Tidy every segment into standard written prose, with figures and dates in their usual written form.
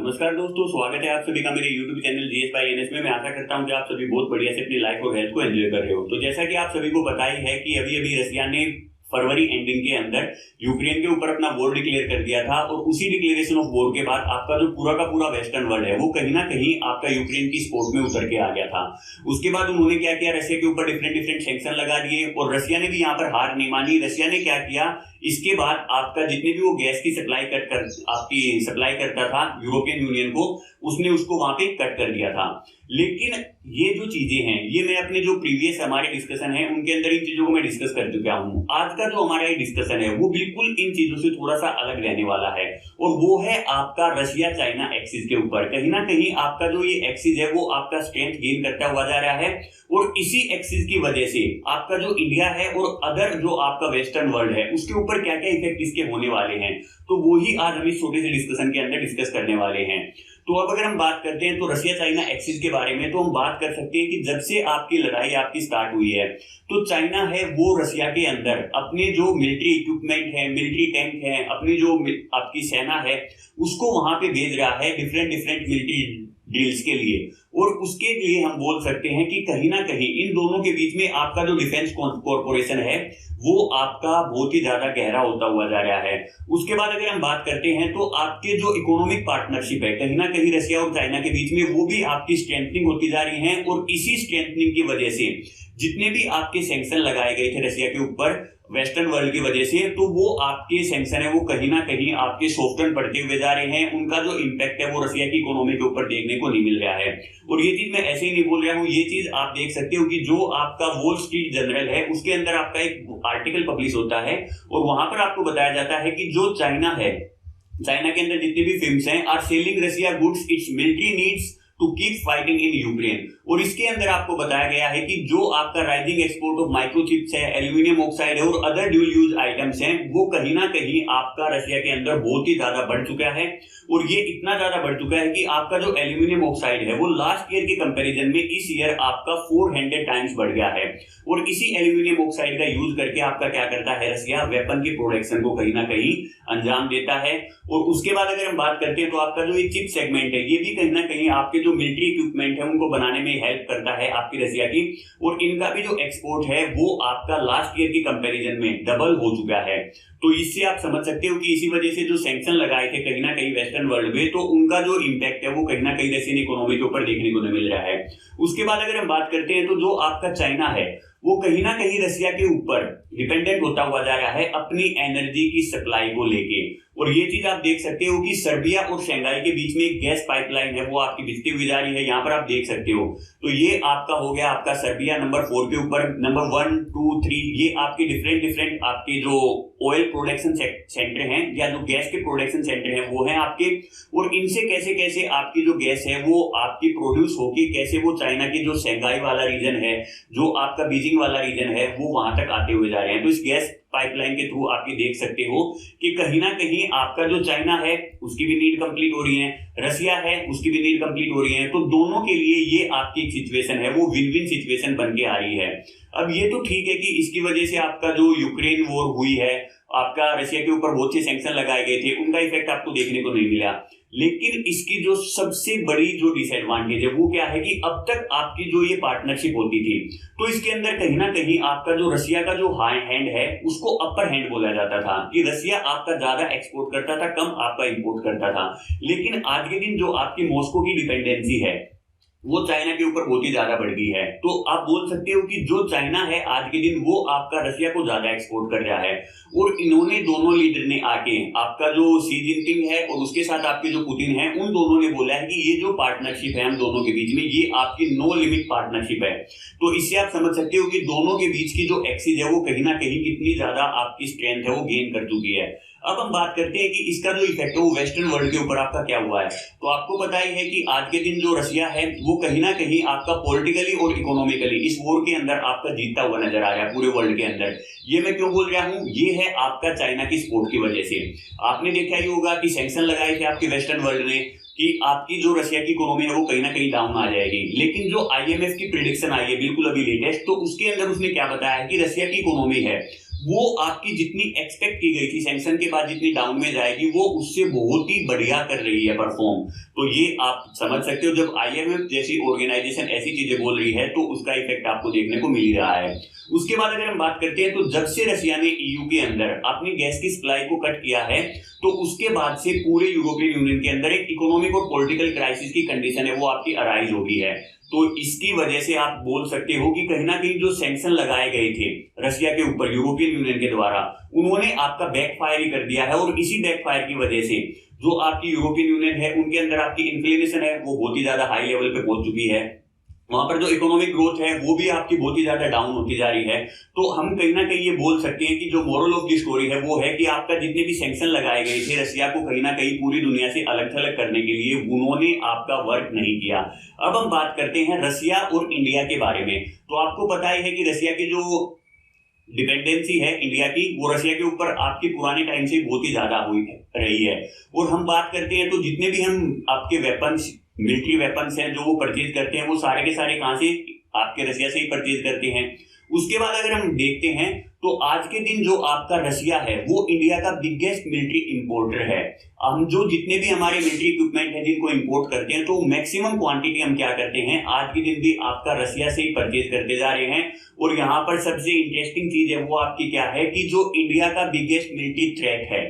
नमस्कार दोस्तों, स्वागत है आप सभी का मेरे YouTube channel GS bye NS में। मैं आशा करता हूं कि आप सभी बहुत बढ़िया से अपनी लाइफ और हेल्थ को एंजॉय कर रहे हो। तो जैसा कि आप सभी को पता ही है कि अभी अभी रसिया ने फरवरी एंडिंग के अंदर यूक्रेन के ऊपर अपना वॉर डिक्लेयर कर दिया था और उसी डिक्लेरेशन ऑफ वॉर के बाद आपका जो पूरा का पूरा वेस्टर्न वर्ल्ड है वो कहीं ना कहीं आपका यूक्रेन की सपोर्ट में उतर के आ गया था। उसके बाद उन्होंने क्या किया, रसिया के ऊपर डिफरेंट सैंक्शन लगा दिए और रसिया ने भी यहाँ पर हार नहीं मानी। रसिया ने क्या किया, इसके बाद आपका जितने भी वो गैस की सप्लाई आपकी सप्लाई करता था यूरोपियन यूनियन को, उसने उसको वहां पे कट कर दिया था। लेकिन ये जो चीजें हैं ये मैं अपने जो प्रीवियस हमारे डिस्कशन है उनके अंदर इन चीजों को मैं डिस्कस कर चुका हूँ। आज का जो हमारा ये डिस्कशन है वो बिल्कुल इन चीजों से थोड़ा सा अलग रहने वाला है और वो है आपका रशिया चाइना एक्सिस के ऊपर। कहीं ना कहीं आपका जो ये एक्सिस है वो आपका स्ट्रेंथ गेन करता हुआ जा रहा है और इसी एक्सिस की वजह से आपका जो इंडिया है और अदर जो आपका वेस्टर्न वर्ल्ड है उसके ऊपर क्या क्या इफेक्ट इसके होने वाले हैं, तो वो ही आज हम इस छोटे से डिस्कशन के अंदर डिस्कस करने वाले हैं। तो अब अगर हम बात करते हैं तो रशिया चाइना एक्सिस के बारे में, तो हम बात कर सकते हैं कि जब से आपकी लड़ाई आपकी स्टार्ट हुई है तो चाइना है वो रशिया के अंदर अपने जो मिलिट्री इक्विपमेंट है, मिलिट्री टैंक है, अपनी जो आपकी सेना है उसको वहां पे भेज रहा है डिफरेंट मिलिट्री ड्रिल्स के लिए। और उसके लिए हम बोल सकते हैं कि कहीं ना कहीं इन दोनों के बीच में आपका जो डिफेंस कॉर्पोरेशन है वो आपका बहुत ही ज्यादा गहरा होता हुआ जा रहा है। उसके बाद अगर हम बात करते हैं तो आपके जो इकोनॉमिक पार्टनरशिप है कहीं ना कहीं रशिया और चाइना के बीच में वो भी आपकी स्ट्रेंथनिंग होती जा रही है और इसी स्ट्रेंथनिंग की वजह से जितने भी आपके सैंक्शन लगाए गए थे रशिया के ऊपर वेस्टर्न वर्ल्ड की वजह से, तो वो आपके सैंक्शन है वो कहीं ना कहीं आपके सॉफ्टन पड़ते हुए जा रहे हैं। उनका जो इम्पैक्ट है वो रशिया की इकोनॉमी के ऊपर देखने को नहीं मिल रहा है। और ये चीज मैं ऐसे ही नहीं बोल रहा हूँ, ये चीज आप देख सकते हो कि जो आपका वॉल स्ट्रीट जर्नल है उसके अंदर आपका एक आर्टिकल पब्लिश होता है और वहां पर आपको बताया जाता है कि जो चाइना है, चाइना के अंदर जितनी भी फिल्म्स हैं are selling Russia goods its military needs to keep fighting in Ukraine. और इसके अंदर आपको बताया गया है कि जो आपका राइजिंग एक्सपोर्ट ऑफ माइक्रोचिप्स है, एल्यूमिनियम ऑक्साइड है और अदर ड्यूल यूज आइटम्स हैं वो कहीं ना कहीं आपका रशिया के अंदर बहुत ही ज्यादा बढ़ चुका है। और ये इतना ज्यादा बढ़ चुका है कि आपका जो एल्यूमिनियम ऑक्साइड है वो लास्ट ईयर के कंपैरिजन में इस ईयर आपका 400 टाइम्स बढ़ गया है। और इसी एल्यूमिनियम ऑक्साइड का यूज करके आपका क्या करता है, रशिया वेपन की प्रोडक्शन को कहीं ना कहीं अंजाम देता है। और उसके बाद अगर हम बात करते हैं तो आपका जो ये चिप सेगमेंट है ये भी कहीं ना कहीं आपके जो मिलिट्री इक्विपमेंट है उनको बनाने में हेल्प करता है आपकी रशिया की। और इनका भी जो एक्सपोर्ट है वो आपका लास्ट ईयर की कंपैरिजन में डबल हो चुका है। तो इससे आप समझ सकते हो कि इसी वजह से जो सैंक्शन लगाए थे कहीं ना कहीं वेस्टर्न वर्ल्ड में, तो उनका जो इंपैक्ट है वो कहीं ना कहीं रशियन इकोनॉमी के ऊपर देखने को नहीं मिल रहा है। उसके बाद अगर हम बात करते हैं तो जो आपका चाइना है वो कहीं ना कहीं रशिया के ऊपर डिपेंडेंट होता हुआ जा रहा है अपनी एनर्जी की सप्लाई को लेके। और ये चीज आप देख सकते हो कि सर्बिया और शंघाई के बीच में एक गैस पाइपलाइन है वो आपकी बिजती हुई जा रही है, यहाँ पर आप देख सकते हो। तो ये आपका हो गया आपका सर्बिया नंबर 4 के ऊपर, नंबर 1, 2, 3 ये आपके डिफरेंट आपके जो ऑयल प्रोडक्शन सेंटर हैं या जो गैस के प्रोडक्शन सेंटर हैं वो हैं आपके। और इनसे कैसे कैसे आपकी जो गैस है वो आपकी प्रोड्यूस होगी, कैसे वो चाइना की जो शंघाई वाला रीजन है, जो आपका बीजिंग वाला रीजन है वो वहां तक आते हुए जा रहे हैं। तो इस गैस पाइपलाइन के थ्रू आप ये देख सकते हो कि कहीं ना कहीं आपका जो चाइना है उसकी भी नीड कंप्लीट हो रही है, रशिया है उसकी भी नीड कंप्लीट हो रही है। तो दोनों के लिए ये आपकी एक सिचुएशन है वो विन विन सिचुएशन बन के आ रही है। अब ये तो ठीक है कि इसकी वजह से आपका जो यूक्रेन वॉर हुई है, आपका रशिया के ऊपर बहुत से सैंक्शन लगाए गए थे, उनका इफेक्ट आपको देखने को नहीं मिला। लेकिन इसकी जो सबसे बड़ी जो डिसएडवांटेज है वो क्या है कि अब तक आपकी जो ये पार्टनरशिप होती थी तो इसके अंदर कहीं ना कहीं आपका जो रशिया का जो हैंड है उसको अपर हैंड बोला जाता था कि रशिया आपका ज्यादा एक्सपोर्ट करता था, कम आपका इंपोर्ट करता था। लेकिन आज के दिन जो आपकी मॉस्को की डिपेंडेंसी है वो चाइना के ऊपर बहुत ही ज्यादा बढ़ गई है। तो आप बोल सकते हो कि जो चाइना है आज के दिन वो आपका रशिया को ज्यादा एक्सपोर्ट कर रहा है। और इन्होंने दोनों लीडर ने आके आपका जो शी जिनपिंग है और उसके साथ आपके जो पुतिन है उन दोनों ने बोला है कि ये जो पार्टनरशिप है हम दोनों के बीच में ये आपकी नो लिमिट पार्टनरशिप है। तो इससे आप समझ सकते हो कि दोनों के बीच की जो एक्सिस है वो कहीं ना कहीं कितनी ज्यादा आपकी स्ट्रेंथ है वो गेन कर चुकी है। अब हम बात करते हैं कि इसका जो इफेक्ट है वो वेस्टर्न वर्ल्ड के ऊपर आपका क्या हुआ है। तो आपको पता ही है कि आज के दिन जो रशिया है वो कहीं ना कहीं आपका पॉलिटिकली और इकोनॉमिकली इस वॉर के अंदर आपका जीतता हुआ नजर आ रहा है पूरे वर्ल्ड के अंदर। ये मैं क्यों बोल रहा हूँ, ये है आपका चाइना की सपोर्ट की वजह से। आपने देखा ही होगा कि सैंक्शन लगाए थे आपके वेस्टर्न वर्ल्ड ने कि आपकी जो रशिया की इकोनॉमी है वो कहीं ना कहीं डाउन आ जाएगी। लेकिन जो आईएमएफ की प्रेडिक्शन आई है बिल्कुल अभी लेटेस्ट, तो उसके अंदर उसने क्या बताया है कि रशिया की इकोनॉमी है वो आपकी जितनी एक्सपेक्ट की गई थी सैंक्शन के बाद जितनी डाउन में जाएगी, वो उससे बहुत ही बढ़िया कर रही है परफॉर्म। तो ये आप समझ सकते हो, जब IMF जैसी ऑर्गेनाइजेशन ऐसी चीजें बोल रही है तो उसका इफेक्ट आपको देखने को मिल ही रहा है। उसके बाद अगर हम बात करते हैं तो जब से रशिया ने EU के अंदर अपनी गैस की सप्लाई को कट किया है, तो उसके बाद से पूरे यूरोपियन यूनियन के अंदर एक इकोनॉमिक और पॉलिटिकल क्राइसिस की कंडीशन है वो आपकी अराइज हो गई है। तो इसकी वजह से आप बोल सकते हो कि कहीं ना कहीं जो सैंक्शन लगाए गए थे रशिया के ऊपर यूरोपियन यूनियन के द्वारा, उन्होंने आपका बैकफायर ही कर दिया है। और इसी बैकफायर की वजह से जो आपकी यूरोपियन यूनियन है उनके अंदर आपकी इन्फ्लेशन है वो बहुत ही ज्यादा हाई लेवल पे पहुंच चुकी है। वहां पर जो इकोनॉमिक ग्रोथ है वो भी आपकी बहुत ही ज्यादा डाउन होती जा रही है। तो हम कहीं ना कहीं ये बोल सकते हैं कि जो मोरल ऑफ द स्टोरी है वो है कि आपका जितने भी सैंक्शन लगाए गए थे रशिया को कहीं ना कहीं पूरी दुनिया से अलग थलग करने के लिए, उन्होंने आपका वर्क नहीं किया। अब हम बात करते हैं रशिया और इंडिया के बारे में। तो आपको पता ही है कि रशिया की जो डिपेंडेंसी है इंडिया की, वो रशिया के ऊपर आपकी पुराने टाइम से बहुत ही ज्यादा हुई रही है। और हम बात करते हैं तो जितने भी हम आपके वेपन्स, मिलिट्री वेपन्स हैं जो वो परचेज करते हैं, वो सारे के सारे कहां से, आपके रशिया से ही परचेज करते हैं। उसके बाद अगर हम देखते हैं तो आज के दिन जो आपका रशिया है वो इंडिया का बिगेस्ट मिलिट्री इंपोर्टर है। हम जो जितने भी हमारे मिलिट्री इक्विपमेंट है जिनको इंपोर्ट करते हैं, तो मैक्सिमम क्वांटिटी हम क्या करते हैं आज के दिन भी आपका रशिया से ही परचेज करते जा रहे हैं। और यहाँ पर सबसे इंटरेस्टिंग चीज है वो आपकी क्या है कि जो इंडिया का बिगेस्ट मिलिट्री थ्रेट है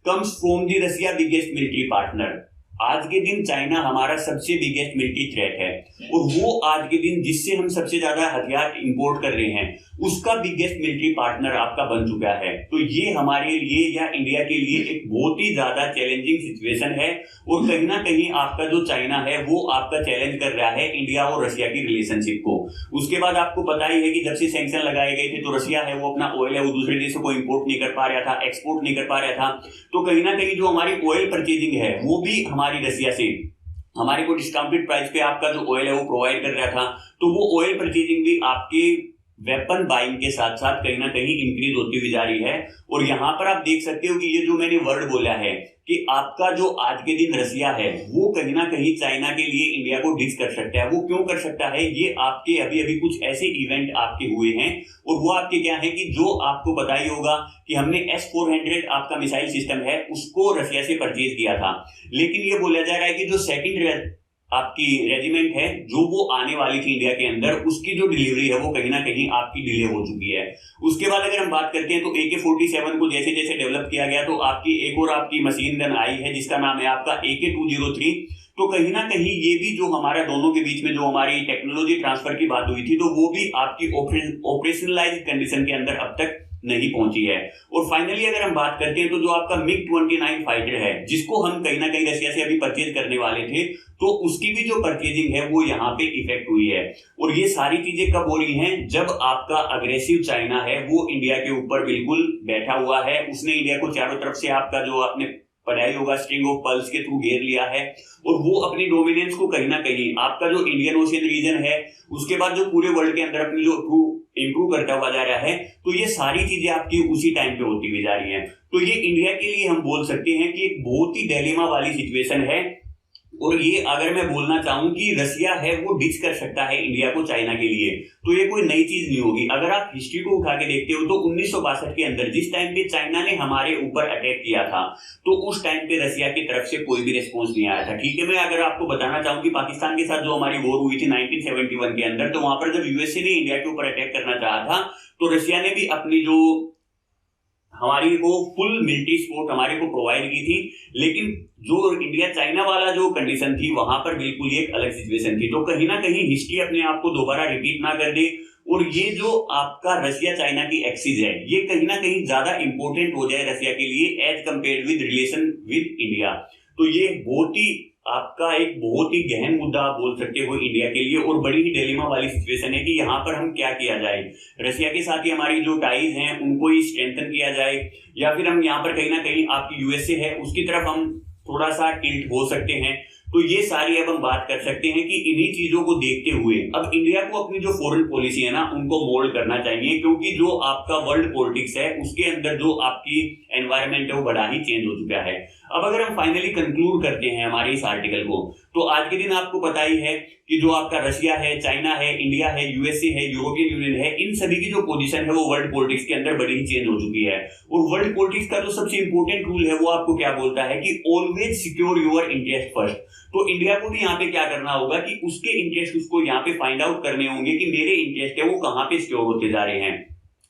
comes from the Russia biggest military partner. आज के दिन चाइना हमारा सबसे बिगेस्ट मिलिट्री थ्रेट है, और वो आज के दिन जिससे हम सबसे ज्यादा हथियार इंपोर्ट कर रहे हैं उसका बिगेस्ट मिलिट्री पार्टनर आपका बन चुका है। तो ये हमारे लिए या इंडिया के लिए एक बहुत ही ज्यादा चैलेंजिंग सिचुएशन है। और कहीं ना कहीं आपका जो चाइना है वो आपका चैलेंज कर रहा है इंडिया और रशिया की रिलेशनशिप को। उसके बाद आपको पता ही है कि जब से सैंक्शन लगाए गए थे तो रशिया है वो अपना ऑयल है वो दूसरे देशों को इंपोर्ट नहीं कर पा रहा था, एक्सपोर्ट नहीं कर पा रहा था। तो कहीं ना कहीं जो हमारी ऑयल परचेजिंग है वो भी हमारी रशिया से हमारे को डिस्काउंटेड प्राइस पे आपका जो ऑयल है वो प्रोवाइड कर रहा था। तो वो ऑयल परचेजिंग भी आपके वेपन बाइंग के साथ साथ कहीं ना कहीं इंक्रीज होती हुई जा रही है। और यहाँ पर आप देख सकते हो कि ये जो मैंने वर्ड बोला है कि आपका जो आज के दिन रशिया है वो कहीं ना कहीं चाइना के लिए इंडिया को डिच कर सकता है। वो क्यों कर सकता है, ये आपके अभी अभी कुछ ऐसे इवेंट आपके हुए हैं, और वो आपके क्या है कि जो आपको पता ही होगा कि हमने S-400 आपका मिसाइल सिस्टम है उसको रशिया से परचेज किया था। लेकिन ये बोला जा रहा है कि जो सेकंड आपकी रेजिमेंट है जो वो आने वाली थी इंडिया के अंदर, उसकी जो डिलीवरी है वो कहीं ना कहीं आपकी डिले हो चुकी है। उसके बाद अगर हम बात करते हैं तो AK-47 को जैसे जैसे डेवलप किया गया तो आपकी एक और आपकी मशीन गन आई है जिसका नाम है आपका AK-203। तो कहीं ना कहीं ये भी जो हमारा दोनों के बीच में जो हमारी टेक्नोलॉजी ट्रांसफर की बात हुई थी तो वो भी आपकी ऑपरेशनलाइज कंडीशन के अंदर अब तक नहीं पहुंची है। और फाइनली अगर हम बात करते हैं तो जो आपका MiG-29 फाइटर है जिसको हम कहीं ना कहीं रशिया से अभी परचेज करने वाले थे, तो उसकी भी जो परचेजिंग है वो यहाँ पे इफेक्ट हुई है। और ये सारी चीजें कब हो रही हैं, जब आपका अग्रेसिव चाइना है वो इंडिया के ऊपर बिल्कुल बैठा हुआ है। उसने इंडिया को चारों तरफ से आपका जो आपने पढ़ाई होगा स्ट्रिंग ऑफ पर्ल्स के थ्रू घेर लिया है, और वो अपनी डोमिनेंस को कहीं ना कहीं आपका जो इंडियन ओशियन रीजन है उसके बाद जो पूरे वर्ल्ड के अंदर अपनी जो इंप्रूव करता हुआ जा रहा है, तो ये सारी चीजें आपकी उसी टाइम पे होती हुई जा रही हैं। तो ये इंडिया के लिए हम बोल सकते हैं कि एक बहुत ही डिलेमा वाली सिचुएशन है। और ये अगर मैं बोलना चाहूं कि रशिया है वो डिच कर सकता है इंडिया को चाइना के लिए, तो ये कोई नई चीज नहीं होगी। अगर आप हिस्ट्री को उठा के देखते हो तो 1962 के अंदर जिस टाइम पे चाइना ने हमारे ऊपर अटैक किया था तो उस टाइम पे रशिया की तरफ से कोई भी रिस्पॉन्स नहीं आया था। ठीक है, मैं अगर आपको बताना चाहूं कि पाकिस्तान के साथ जो हमारी वॉर हुई थी 1971 के अंदर, तो वहां पर जब यूएसए ने इंडिया के ऊपर अटैक करना चाहा था तो रशिया ने भी अपनी जो हमारी को फुल मिलिट्री सपोर्ट हमारे को प्रोवाइड की थी। लेकिन जो इंडिया चाइना वाला जो कंडीशन थी वहां पर बिल्कुल एक अलग सिचुएशन थी। तो कहीं ना कहीं हिस्ट्री अपने आप को दोबारा रिपीट ना कर दे, और ये जो आपका रशिया चाइना की एक्सिस है ये कहीं ना कहीं ज्यादा इंपॉर्टेंट हो जाए रशिया के लिए as compare with relation with India. तो ये बहुत ही आपका एक बहुत ही गहन मुद्दा आप बोल सकते हो इंडिया के लिए, और बड़ी ही डिलेमा वाली सिचुएशन है कि यहाँ पर हम क्या किया जाए। रशिया के साथ ही हमारी जो टाइज हैं उनको ही स्ट्रेंथन किया जाए, या फिर हम यहाँ पर कहीं ना कहीं आपकी यूएसए है उसकी तरफ हम थोड़ा सा टिल्ट हो सकते हैं। तो ये सारी अब हम बात कर सकते हैं कि इन्हीं चीजों को देखते हुए अब इंडिया को अपनी जो फॉरेन पॉलिसी है ना उनको मोल्ड करना चाहिए, क्योंकि जो आपका वर्ल्ड पॉलिटिक्स है उसके अंदर जो आपकी एनवायरनमेंट है वो बड़ा ही चेंज हो चुका है। अब अगर हम फाइनली कंक्लूड करते हैं हमारे इस आर्टिकल को, तो आज के दिन आपको पता ही है कि जो आपका रशिया है, चाइना है, इंडिया है, यूएसए है, यूरोपियन यूनियन है, इन सभी की जो पोजीशन है वो वर्ल्ड पॉलिटिक्स के अंदर बड़ी ही चेंज हो चुकी है। और वर्ल्ड पॉलिटिक्स का जो सबसे इंपॉर्टेंट रूल है वो आपको क्या बोलता है कि always secure your interest first. तो इंडिया को भी यहाँ पे क्या करना होगा कि उसके इंटरेस्ट उसको यहाँ पे फाइंड आउट करने होंगे कि मेरे इंटरेस्ट है वो कहाँ पे सिक्योर होते जा रहे हैं।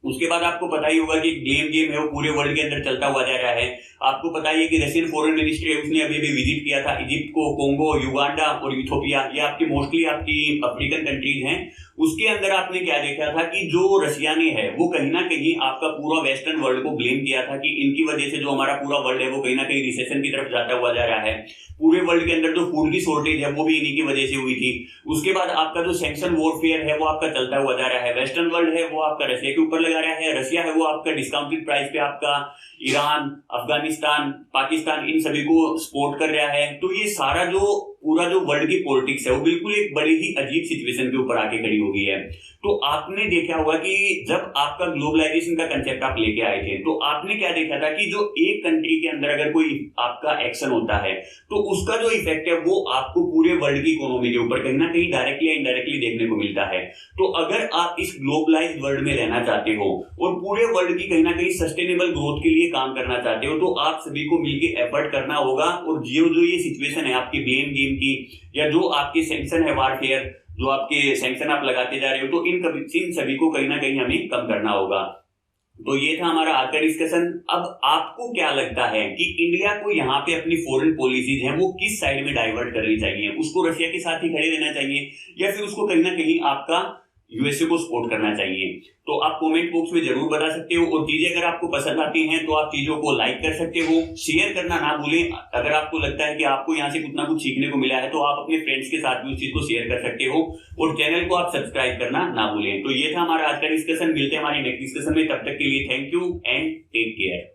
उसके बाद आपको पता ही होगा कि ब्लेम गेम है वो पूरे वर्ल्ड के अंदर चलता हुआ जा रहा है। आपको पता ही है कि रशियन फॉरेन मिनिस्टर है उसने अभी अभी विजिट किया था इजिप्ट को, कोंगो, युगांडा और इथियोपिया, ये आपके मोस्टली आपकी अफ्रीकन कंट्रीज हैं। उसके अंदर आपने क्या देखा था कि जो रशिया ने है वो कहीं ना कहीं आपका पूरा वेस्टर्न वर्ल्ड को ब्लेम किया था कि इनकी वजह से जो हमारा पूरा वर्ल्ड है वो कहीं ना कहीं रिसेशन की तरफ जाता हुआ जा रहा है। पूरे वर्ल्ड के अंदर जो फूड की शॉर्टेज है वो भी इन्हीं की वजह से हुई थी। उसके बाद आपका जो सैंक्शन वॉरफेयर है वो आपका चलता हुआ जा रहा है। वेस्टर्न वर्ल्ड है वो आपका रशिया के ऊपर लगा रहा है, रशिया है वो आपका डिस्काउंटेड प्राइस पे आपका ईरान, अफगानिस्तान, पाकिस्तान इन सभी को सपोर्ट कर रहा है। तो ये सारा जो पूरा जो वर्ल्ड की पॉलिटिक्स है वो बिल्कुल एक बड़ी ही अजीब सिचुएशन के ऊपर आके खड़ी हो गई है। तो आपने देखा होगा कि जब आपका ग्लोबलाइजेशन का कंसेप्ट आप लेके आए थे तो आपने क्या देखा था कि जो एक कंट्री के अंदर अगर कोई आपका एक्शन होता है तो उसका जो इफेक्ट है वो आपको पूरे वर्ल्ड की इकोनॉमी के ऊपर कहीं ना कहीं डायरेक्टली या इनडायरेक्टली देखने को मिलता है। तो अगर आप इस ग्लोबलाइज्ड वर्ल्ड में रहना चाहते हो और पूरे वर्ल्ड की कहीं ना कहीं सस्टेनेबल ग्रोथ के लिए काम करना चाहते हो तो आप सभी को मिलकर एफर्ट करना होगा। और जो ये सिचुएशन है आपकी ब्लेम गेम की या जो आपके सैंक्शन है वारफेयर, जो आपके सैंक्शन आप लगाते जा रहे हो, तो इन सभी को कहीं ना कहीं हमें कम करना होगा। तो ये था हमारा आज का डिस्कशन। अब आपको क्या लगता है कि इंडिया को यहाँ पे अपनी फॉरेन पॉलिसीज हैं वो किस साइड में डाइवर्ट करनी चाहिए? उसको रशिया के साथ ही खड़े रहना चाहिए या फिर उसको कहीं ना कहीं आपका यूएसए को सपोर्ट करना चाहिए? तो आप कमेंट बॉक्स में जरूर बता सकते हो। और चीजें अगर आपको पसंद आती हैं तो आप चीजों को लाइक कर सकते हो, शेयर करना ना भूलें। अगर आपको लगता है कि आपको यहाँ से कुछ ना कुछ सीखने को मिला है तो आप अपने फ्रेंड्स के साथ भी उस चीज को शेयर कर सकते हो और चैनल को आप सब्सक्राइब करना ना भूलें। तो ये था हमारा आज का डिस्कशन। मिलते हैं हमारे नेक्स्ट डिस्कशन में, तब तक के लिए thank you and take care.